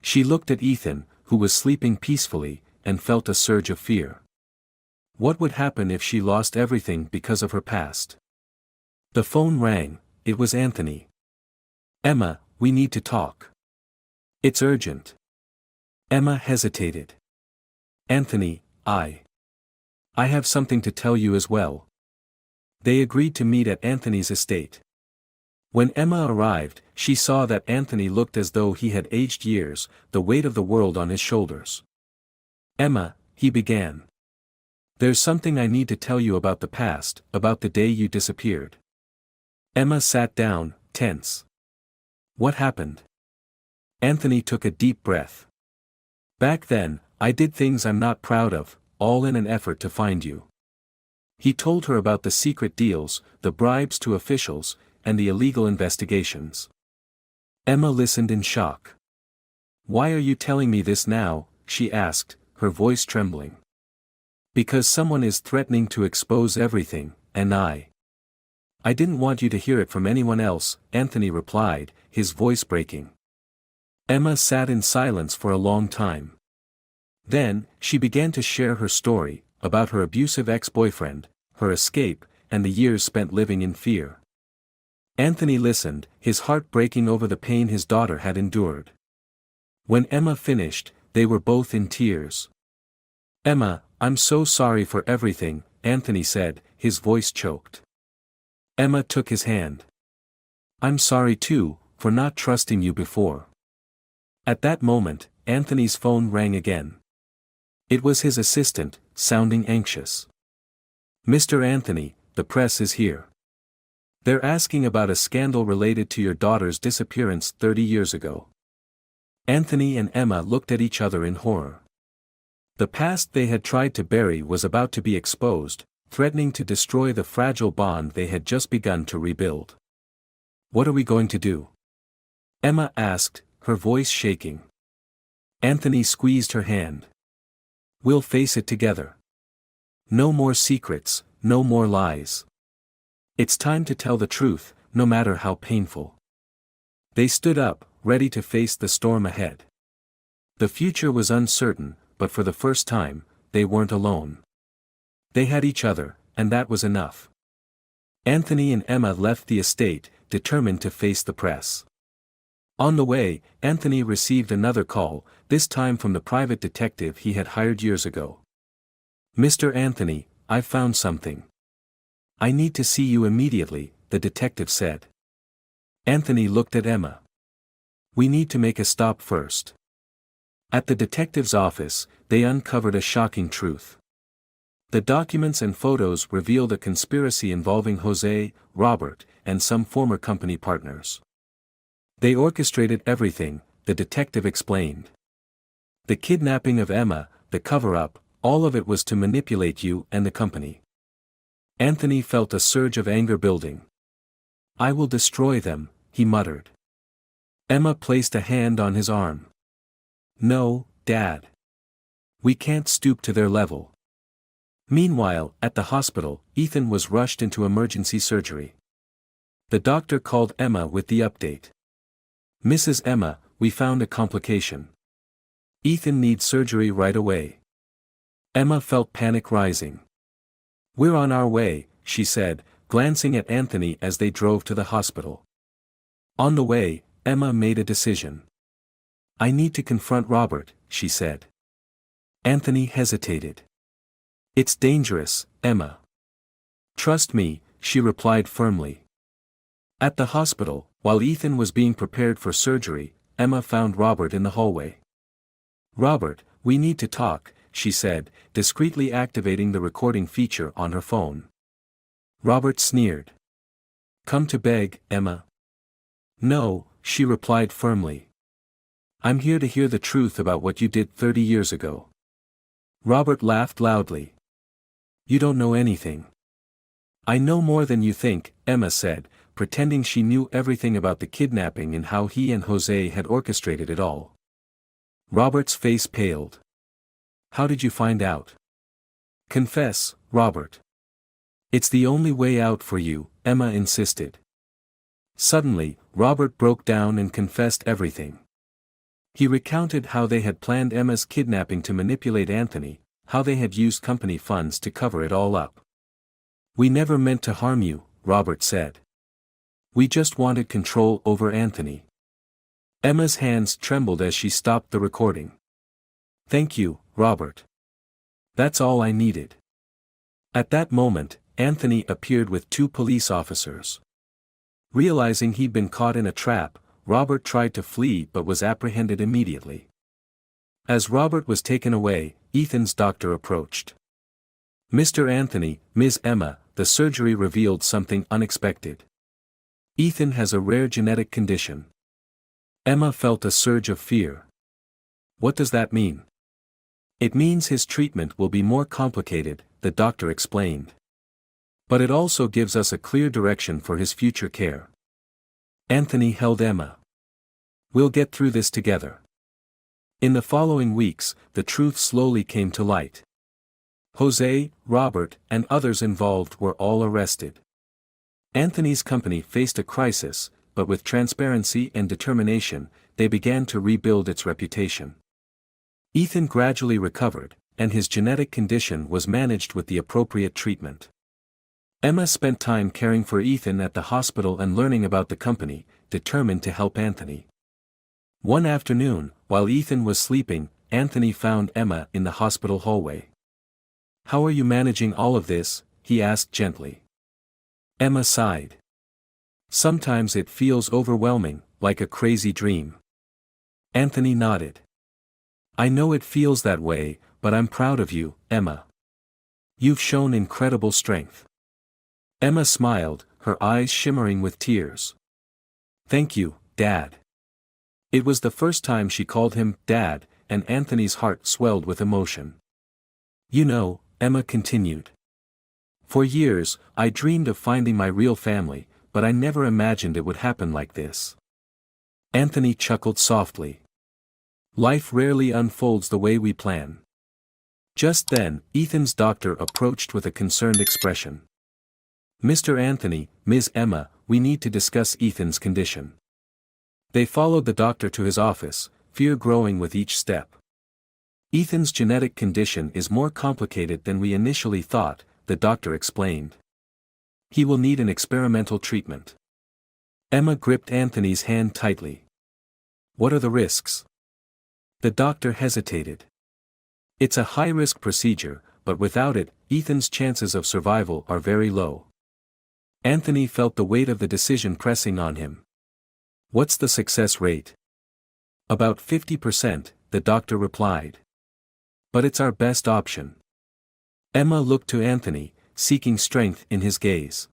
She looked at Ethan, who was sleeping peacefully, and felt a surge of fear. What would happen if she lost everything because of her past? The phone rang. It was Anthony. Emma, we need to talk. It's urgent. Emma hesitated. Anthony, I have something to tell you as well. They agreed to meet at Anthony's estate. When Emma arrived, she saw that Anthony looked as though he had aged years, the weight of the world on his shoulders. Emma, he began. There's something I need to tell you about the past, about the day you disappeared. Emma sat down, tense. What happened? Anthony took a deep breath. Back then, I did things I'm not proud of, all in an effort to find you. He told her about the secret deals, the bribes to officials, and the illegal investigations. Emma listened in shock. Why are you telling me this now? She asked, her voice trembling. Because someone is threatening to expose everything, and I didn't want you to hear it from anyone else, Anthony replied, his voice breaking. Emma sat in silence for a long time. Then, she began to share her story, about her abusive ex-boyfriend, her escape, and the years spent living in fear. Anthony listened, his heart breaking over the pain his daughter had endured. When Emma finished, they were both in tears. Emma, I'm so sorry for everything, Anthony said, his voice choked. Emma took his hand. I'm sorry too, for not trusting you before. At that moment, Anthony's phone rang again. It was his assistant, sounding anxious. Mr. Anthony, the press is here. They're asking about a scandal related to your daughter's disappearance 30 years ago. Anthony and Emma looked at each other in horror. The past they had tried to bury was about to be exposed, threatening to destroy the fragile bond they had just begun to rebuild. What are we going to do? Emma asked, her voice shaking. Anthony squeezed her hand. We'll face it together. No more secrets, no more lies. It's time to tell the truth, no matter how painful. They stood up, ready to face the storm ahead. The future was uncertain, but for the first time, they weren't alone. They had each other, and that was enough. Anthony and Emma left the estate, determined to face the press. On the way, Anthony received another call, this time from the private detective he had hired years ago. "Mr. Anthony, I've found something. I need to see you immediately," the detective said. Anthony looked at Emma. "We need to make a stop first." At the detective's office, they uncovered a shocking truth. The documents and photos revealed a conspiracy involving Jose, Robert, and some former company partners. They orchestrated everything, the detective explained. The kidnapping of Emma, the cover-up, all of it was to manipulate you and the company. Anthony felt a surge of anger building. "I will destroy them," he muttered. Emma placed a hand on his arm. "No, Dad. We can't stoop to their level." Meanwhile, at the hospital, Ethan was rushed into emergency surgery. The doctor called Emma with the update. "Mrs. Emma, we found a complication. Ethan needs surgery right away." Emma felt panic rising. "We're on our way," she said, glancing at Anthony as they drove to the hospital. On the way, Emma made a decision. "I need to confront Robert," she said. Anthony hesitated. "It's dangerous, Emma." "Trust me," she replied firmly. At the hospital, while Ethan was being prepared for surgery, Emma found Robert in the hallway. "Robert, we need to talk," she said, discreetly activating the recording feature on her phone. Robert sneered. "Come to beg, Emma." "No," she replied firmly. "I'm here to hear the truth about what you did 30 years ago." Robert laughed loudly. "You don't know anything." "I know more than you think," Emma said, pretending she knew everything about the kidnapping and how he and Jose had orchestrated it all. Robert's face paled. "How did you find out?" "Confess, Robert." "It's the only way out for you," Emma insisted. Suddenly, Robert broke down and confessed everything. He recounted how they had planned Emma's kidnapping to manipulate Anthony, how they had used company funds to cover it all up. "We never meant to harm you," Robert said. "We just wanted control over Anthony." Emma's hands trembled as she stopped the recording. "Thank you, Robert. That's all I needed." At that moment, Anthony appeared with 2 police officers. Realizing he'd been caught in a trap, Robert tried to flee but was apprehended immediately. As Robert was taken away, Ethan's doctor approached. "Mr. Anthony, Ms. Emma, the surgery revealed something unexpected. Ethan has a rare genetic condition." Emma felt a surge of fear. "What does that mean?" "It means his treatment will be more complicated," the doctor explained. "But it also gives us a clear direction for his future care." Anthony held Emma. "We'll get through this together." In the following weeks, the truth slowly came to light. Jose, Robert, and others involved were all arrested. Anthony's company faced a crisis, but with transparency and determination, they began to rebuild its reputation. Ethan gradually recovered, and his genetic condition was managed with the appropriate treatment. Emma spent time caring for Ethan at the hospital and learning about the company, determined to help Anthony. One afternoon, while Ethan was sleeping, Anthony found Emma in the hospital hallway. "How are you managing all of this?" he asked gently. Emma sighed. "Sometimes it feels overwhelming, like a crazy dream." Anthony nodded. "I know it feels that way, but I'm proud of you, Emma. You've shown incredible strength." Emma smiled, her eyes shimmering with tears. "Thank you, Dad." It was the first time she called him Dad, and Anthony's heart swelled with emotion. "You know," Emma continued. "For years, I dreamed of finding my real family, but I never imagined it would happen like this." Anthony chuckled softly. Life rarely unfolds the way we plan. Just then, Ethan's doctor approached with a concerned expression. Mr. Anthony, Ms. Emma, we need to discuss Ethan's condition. They followed the doctor to his office, fear growing with each step. Ethan's genetic condition is more complicated than we initially thought, the doctor explained. He will need an experimental treatment. Emma gripped Anthony's hand tightly. What are the risks? The doctor hesitated. It's a high-risk procedure, but without it, Ethan's chances of survival are very low. Anthony felt the weight of the decision pressing on him. What's the success rate? About 50%, the doctor replied. But it's our best option. Emma looked to Anthony, seeking strength in his gaze.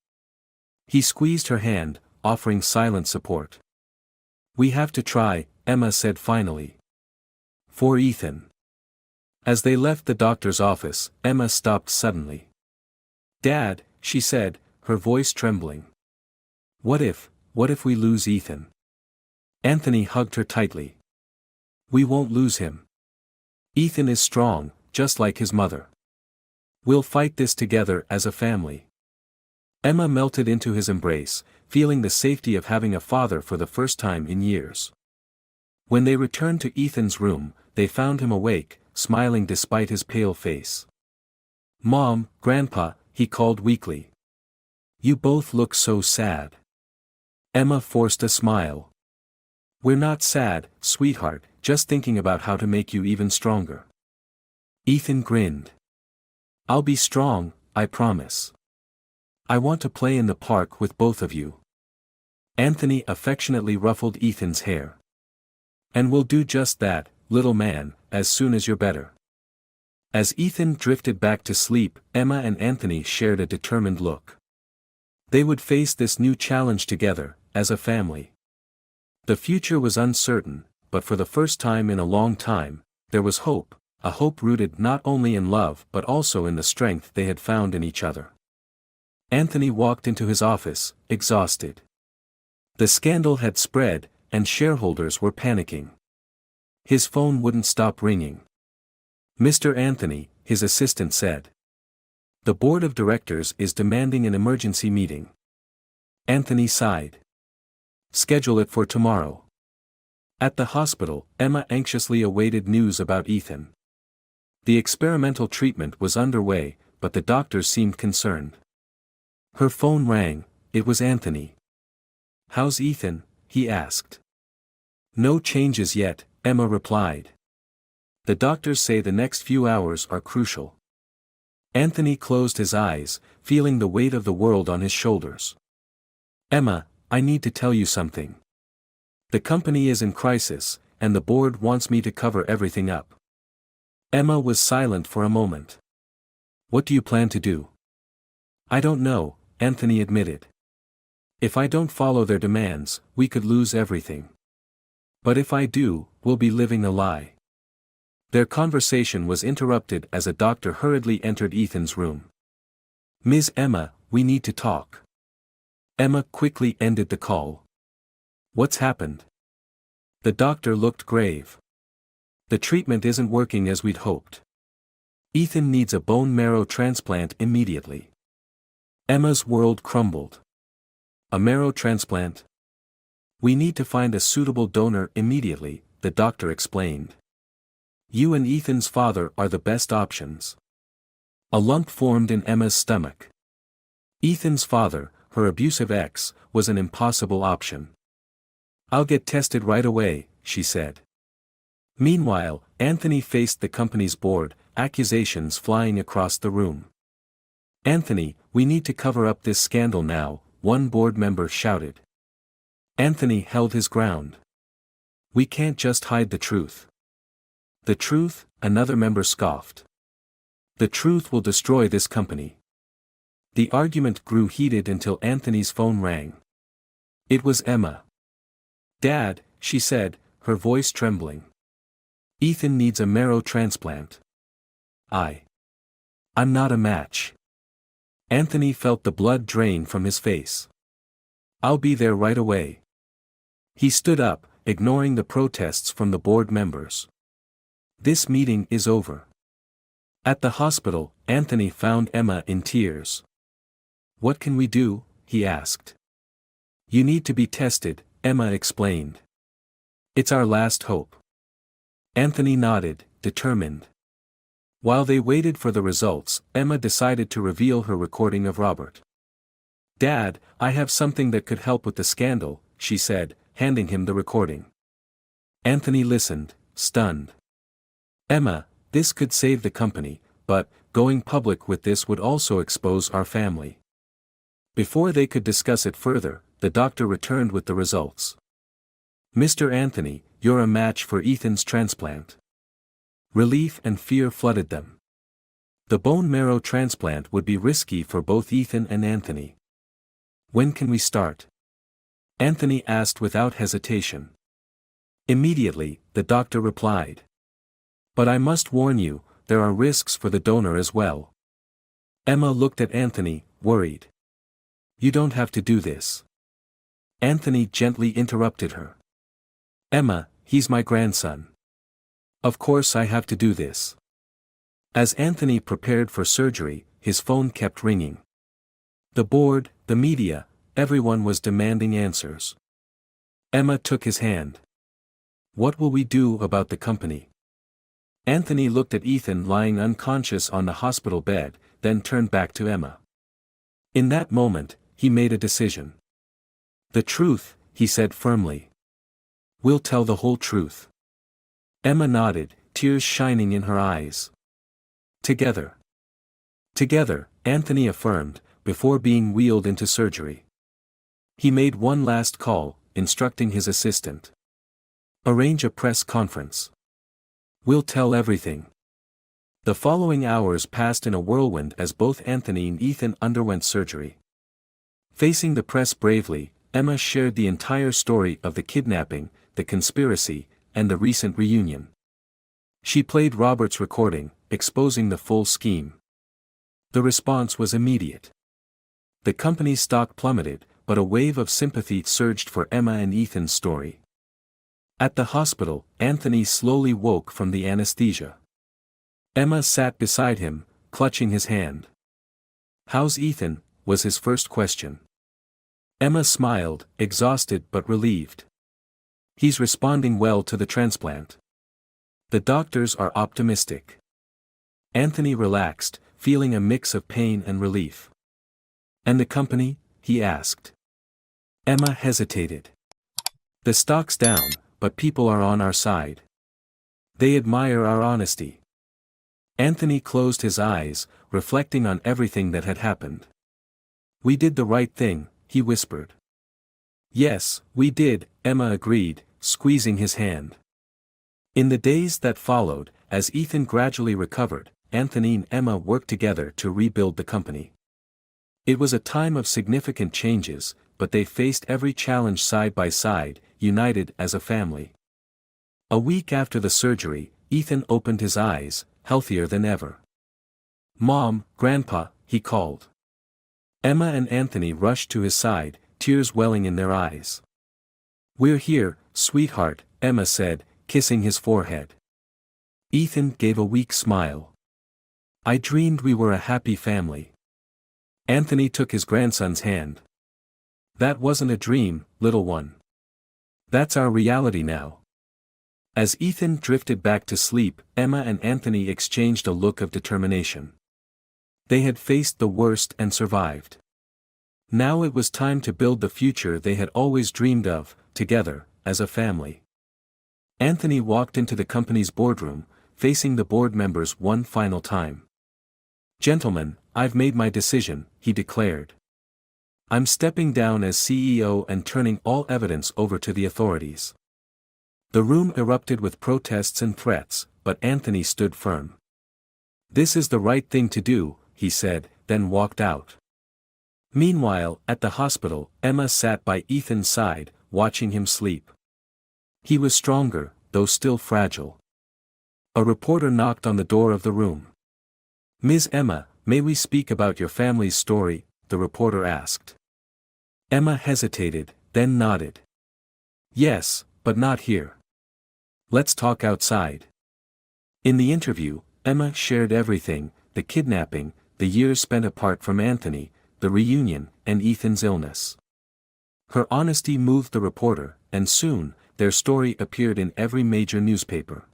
He squeezed her hand, offering silent support. We have to try, Emma said finally. For Ethan. As they left the doctor's office, Emma stopped suddenly. Dad, she said, her voice trembling. What if we lose Ethan? Anthony hugged her tightly. We won't lose him. Ethan is strong, just like his mother. We'll fight this together as a family. Emma melted into his embrace, feeling the safety of having a father for the first time in years. When they returned to Ethan's room, they found him awake, smiling despite his pale face. Mom, Grandpa, he called weakly. You both look so sad. Emma forced a smile. We're not sad, sweetheart, just thinking about how to make you even stronger. Ethan grinned. I'll be strong, I promise. I want to play in the park with both of you. Anthony affectionately ruffled Ethan's hair. And we'll do just that, little man, as soon as you're better. As Ethan drifted back to sleep, Emma and Anthony shared a determined look. They would face this new challenge together, as a family. The future was uncertain, but for the first time in a long time, there was hope, a hope rooted not only in love but also in the strength they had found in each other. Anthony walked into his office, exhausted. The scandal had spread, and shareholders were panicking. His phone wouldn't stop ringing. Mr. Anthony, his assistant said. The board of directors is demanding an emergency meeting. Anthony sighed. Schedule it for tomorrow. At the hospital, Emma anxiously awaited news about Ethan. The experimental treatment was underway, but the doctors seemed concerned. Her phone rang, it was Anthony. How's Ethan? He asked. No changes yet, Emma replied. The doctors say the next few hours are crucial. Anthony closed his eyes, feeling the weight of the world on his shoulders. Emma, I need to tell you something. The company is in crisis, and the board wants me to cover everything up. Emma was silent for a moment. What do you plan to do? I don't know, Anthony admitted. If I don't follow their demands, we could lose everything. But if I do, we'll be living a lie. Their conversation was interrupted as a doctor hurriedly entered Ethan's room. Ms. Emma, we need to talk. Emma quickly ended the call. What's happened? The doctor looked grave. The treatment isn't working as we'd hoped. Ethan needs a bone marrow transplant immediately. Emma's world crumbled. A marrow transplant? We need to find a suitable donor immediately, the doctor explained. You and Ethan's father are the best options. A lump formed in Emma's stomach. Ethan's father, her abusive ex, was an impossible option. I'll get tested right away, she said. Meanwhile, Anthony faced the company's board, accusations flying across the room. Anthony, we need to cover up this scandal now, one board member shouted. Anthony held his ground. We can't just hide the truth. The truth, another member scoffed. The truth will destroy this company. The argument grew heated until Anthony's phone rang. It was Emma. Dad, she said, her voice trembling. Ethan needs a marrow transplant. I'm not a match. Anthony felt the blood drain from his face. I'll be there right away. He stood up, ignoring the protests from the board members. This meeting is over. At the hospital, Anthony found Emma in tears. What can we do? He asked. You need to be tested, Emma explained. It's our last hope. Anthony nodded, determined. While they waited for the results, Emma decided to reveal her recording of Robert. Dad, I have something that could help with the scandal, she said, handing him the recording. Anthony listened, stunned. Emma, this could save the company, but, going public with this would also expose our family. Before they could discuss it further, the doctor returned with the results. Mr. Anthony, you're a match for Ethan's transplant. Relief and fear flooded them. The bone marrow transplant would be risky for both Ethan and Anthony. When can we start? Anthony asked without hesitation. Immediately, the doctor replied. But I must warn you, there are risks for the donor as well. Emma looked at Anthony, worried. You don't have to do this. Anthony gently interrupted her. Emma, he's my grandson. Of course I have to do this. As Anthony prepared for surgery, his phone kept ringing. The board, the media, everyone was demanding answers. Emma took his hand. What will we do about the company? Anthony looked at Ethan lying unconscious on the hospital bed, then turned back to Emma. In that moment, he made a decision. The truth, he said firmly. We'll tell the whole truth. Emma nodded, tears shining in her eyes. Together. Together, Anthony affirmed, before being wheeled into surgery. He made one last call, instructing his assistant. Arrange a press conference. We'll tell everything. The following hours passed in a whirlwind as both Anthony and Ethan underwent surgery. Facing the press bravely, Emma shared the entire story of the kidnapping, the conspiracy, and the recent reunion. She played Robert's recording, exposing the full scheme. The response was immediate. The company's stock plummeted, but a wave of sympathy surged for Emma and Ethan's story. At the hospital, Anthony slowly woke from the anesthesia. Emma sat beside him, clutching his hand. How's Ethan? Was his first question. Emma smiled, exhausted but relieved. He's responding well to the transplant. The doctors are optimistic. Anthony relaxed, feeling a mix of pain and relief. And the company? He asked. Emma hesitated. The stock's down, but people are on our side. They admire our honesty. Anthony closed his eyes, reflecting on everything that had happened. We did the right thing, he whispered. Yes, we did, Emma agreed, squeezing his hand. In the days that followed, as Ethan gradually recovered, Anthony and Emma worked together to rebuild the company. It was a time of significant changes, but they faced every challenge side by side, united as a family. A week after the surgery, Ethan opened his eyes, healthier than ever. Mom, Grandpa, he called. Emma and Anthony rushed to his side, tears welling in their eyes. We're here, sweetheart, Emma said, kissing his forehead. Ethan gave a weak smile. I dreamed we were a happy family. Anthony took his grandson's hand. That wasn't a dream, little one. That's our reality now. As Ethan drifted back to sleep, Emma and Anthony exchanged a look of determination. They had faced the worst and survived. Now it was time to build the future they had always dreamed of, together, as a family. Anthony walked into the company's boardroom, facing the board members one final time. Gentlemen, I've made my decision, he declared. I'm stepping down as CEO and turning all evidence over to the authorities. The room erupted with protests and threats, but Anthony stood firm. This is the right thing to do, he said, then walked out. Meanwhile, at the hospital, Emma sat by Ethan's side, watching him sleep. He was stronger, though still fragile. A reporter knocked on the door of the room. Ms. Emma, may we speak about your family's story? The reporter asked. Emma hesitated, then nodded. Yes, but not here. Let's talk outside. In the interview, Emma shared everything: the kidnapping, the years spent apart from Anthony, the reunion, and Ethan's illness. Her honesty moved the reporter, and soon, their story appeared in every major newspaper.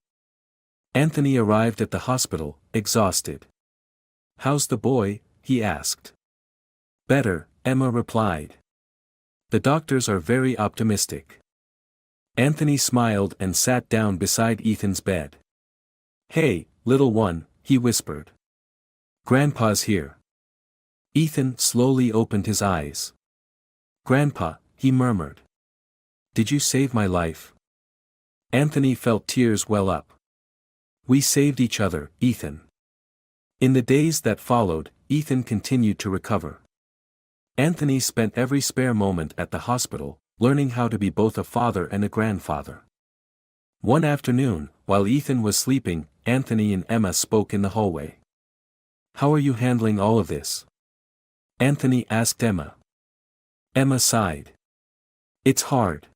Anthony arrived at the hospital, exhausted. "How's the boy?" he asked. "Better," Emma replied. "The doctors are very optimistic." Anthony smiled and sat down beside Ethan's bed. "Hey, little one," he whispered. "Grandpa's here." Ethan slowly opened his eyes. "Grandpa," he murmured. "Did you save my life?" Anthony felt tears well up. "We saved each other, Ethan." In the days that followed, Ethan continued to recover. Anthony spent every spare moment at the hospital, learning how to be both a father and a grandfather. One afternoon, while Ethan was sleeping, Anthony and Emma spoke in the hallway. "How are you handling all of this?" Anthony asked Emma. Emma sighed. "It's hard.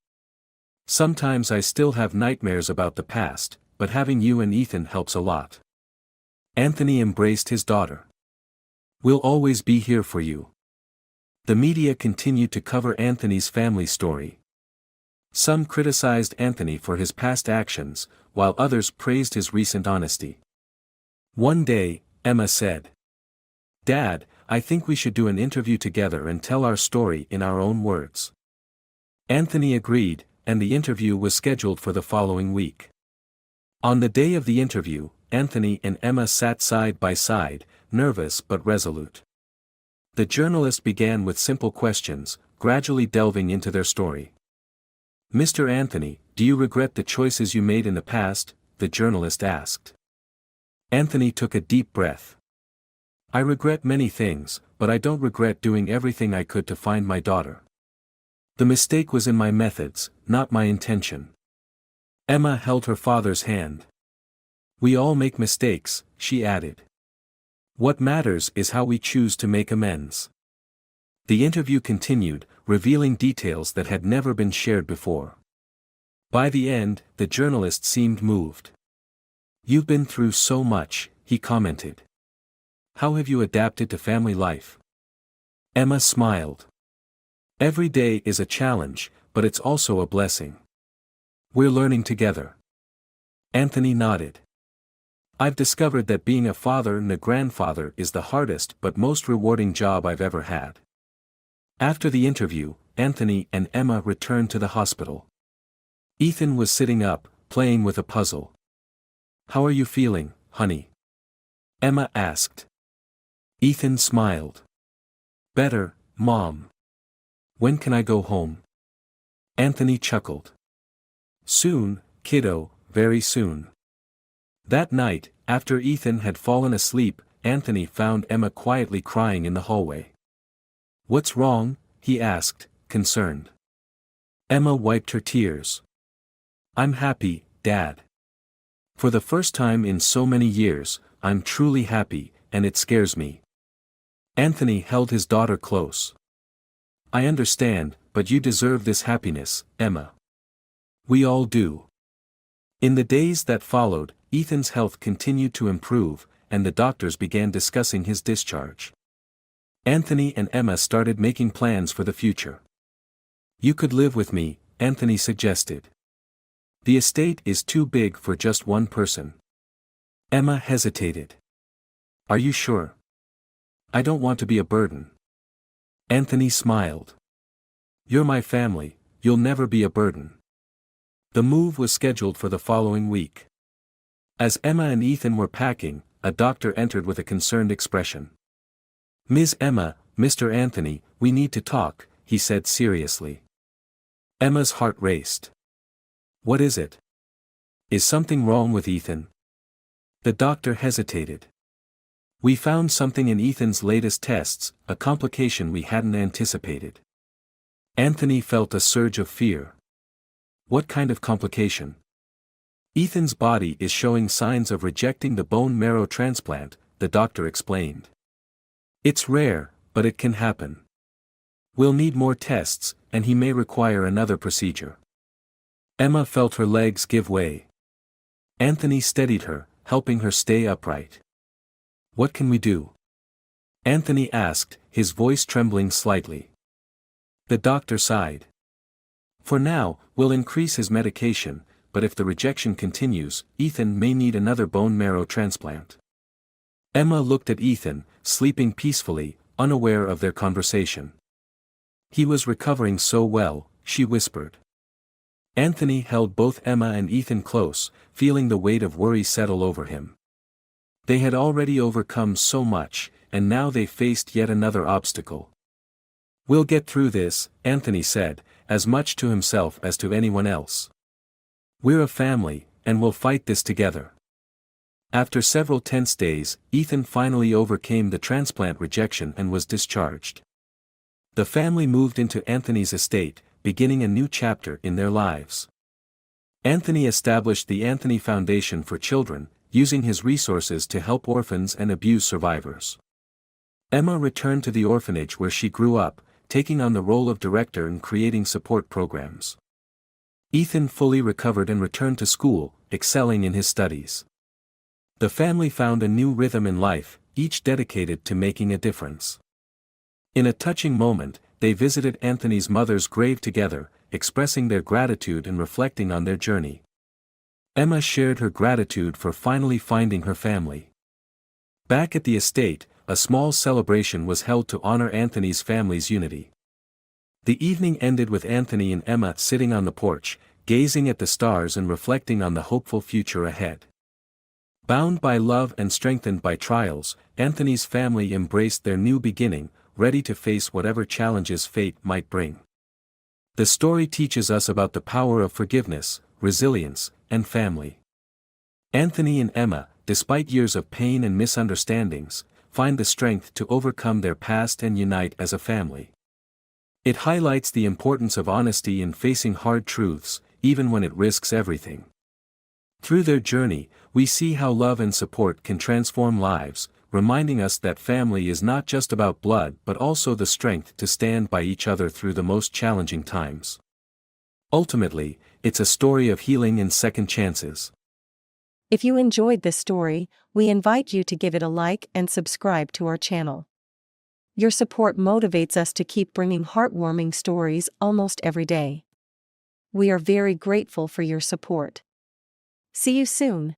Sometimes I still have nightmares about the past, but having you and Ethan helps a lot." Anthony embraced his daughter. "We'll always be here for you." The media continued to cover Anthony's family story. Some criticized Anthony for his past actions, while others praised his recent honesty. One day, Emma said, "Dad, I think we should do an interview together and tell our story in our own words." Anthony agreed, and the interview was scheduled for the following week. On the day of the interview, Anthony and Emma sat side by side, nervous but resolute. The journalist began with simple questions, gradually delving into their story. "Mr. Anthony, do you regret the choices you made in the past?" the journalist asked. Anthony took a deep breath. "I regret many things, but I don't regret doing everything I could to find my daughter. The mistake was in my methods, not my intention." Emma held her father's hand. "We all make mistakes," she added. "What matters is how we choose to make amends." The interview continued, revealing details that had never been shared before. By the end, the journalist seemed moved. "You've been through so much," he commented. "How have you adapted to family life?" Emma smiled. "Every day is a challenge, but it's also a blessing. We're learning together." Anthony nodded. "I've discovered that being a father and a grandfather is the hardest but most rewarding job I've ever had." After the interview, Anthony and Emma returned to the hospital. Ethan was sitting up, playing with a puzzle. "How are you feeling, honey?" Emma asked. Ethan smiled. "Better, Mom." "When can I go home?" Anthony chuckled. "Soon, kiddo, very soon." That night, after Ethan had fallen asleep, Anthony found Emma quietly crying in the hallway. "What's wrong?" he asked, concerned. Emma wiped her tears. "I'm happy, Dad. For the first time in so many years, I'm truly happy, and it scares me." Anthony held his daughter close. "I understand, but you deserve this happiness, Emma. We all do." In the days that followed, Ethan's health continued to improve, and the doctors began discussing his discharge. Anthony and Emma started making plans for the future. "You could live with me," Anthony suggested. "The estate is too big for just one person." Emma hesitated. "Are you sure?" "I don't want to be a burden." Anthony smiled. "You're my family, you'll never be a burden." The move was scheduled for the following week. As Emma and Ethan were packing, a doctor entered with a concerned expression. "Ms. Emma, Mr. Anthony, we need to talk," he said seriously. Emma's heart raced. "What is it? Is something wrong with Ethan?" The doctor hesitated. "We found something in Ethan's latest tests, a complication we hadn't anticipated." Anthony felt a surge of fear. "What kind of complication?" "Ethan's body is showing signs of rejecting the bone marrow transplant," the doctor explained. "It's rare, but it can happen. We'll need more tests, and he may require another procedure." Emma felt her legs give way. Anthony steadied her, helping her stay upright. "What can we do?" Anthony asked, his voice trembling slightly. The doctor sighed. "For now, we'll increase his medication, but if the rejection continues, Ethan may need another bone marrow transplant." Emma looked at Ethan, sleeping peacefully, unaware of their conversation. "He was recovering so well," she whispered. Anthony held both Emma and Ethan close, feeling the weight of worry settle over him. They had already overcome so much, and now they faced yet another obstacle. "We'll get through this," Anthony said, as much to himself as to anyone else. "We're a family, and we'll fight this together." After several tense days, Ethan finally overcame the transplant rejection and was discharged. The family moved into Anthony's estate, beginning a new chapter in their lives. Anthony established the Anthony Foundation for Children, using his resources to help orphans and abuse survivors. Emma returned to the orphanage where she grew up, taking on the role of director and creating support programs. Ethan fully recovered and returned to school, excelling in his studies. The family found a new rhythm in life, each dedicated to making a difference. In a touching moment, they visited Anthony's mother's grave together, expressing their gratitude and reflecting on their journey. Emma shared her gratitude for finally finding her family. Back at the estate, a small celebration was held to honor Anthony's family's unity. The evening ended with Anthony and Emma sitting on the porch, gazing at the stars and reflecting on the hopeful future ahead. Bound by love and strengthened by trials, Anthony's family embraced their new beginning, ready to face whatever challenges fate might bring. The story teaches us about the power of forgiveness, resilience, and family. Anthony and Emma, despite years of pain and misunderstandings, find the strength to overcome their past and unite as a family. It highlights the importance of honesty in facing hard truths, even when it risks everything. Through their journey, we see how love and support can transform lives, reminding us that family is not just about blood but also the strength to stand by each other through the most challenging times. Ultimately, it's a story of healing and second chances. If you enjoyed this story, we invite you to give it a like and subscribe to our channel. Your support motivates us to keep bringing heartwarming stories almost every day. We are very grateful for your support. See you soon.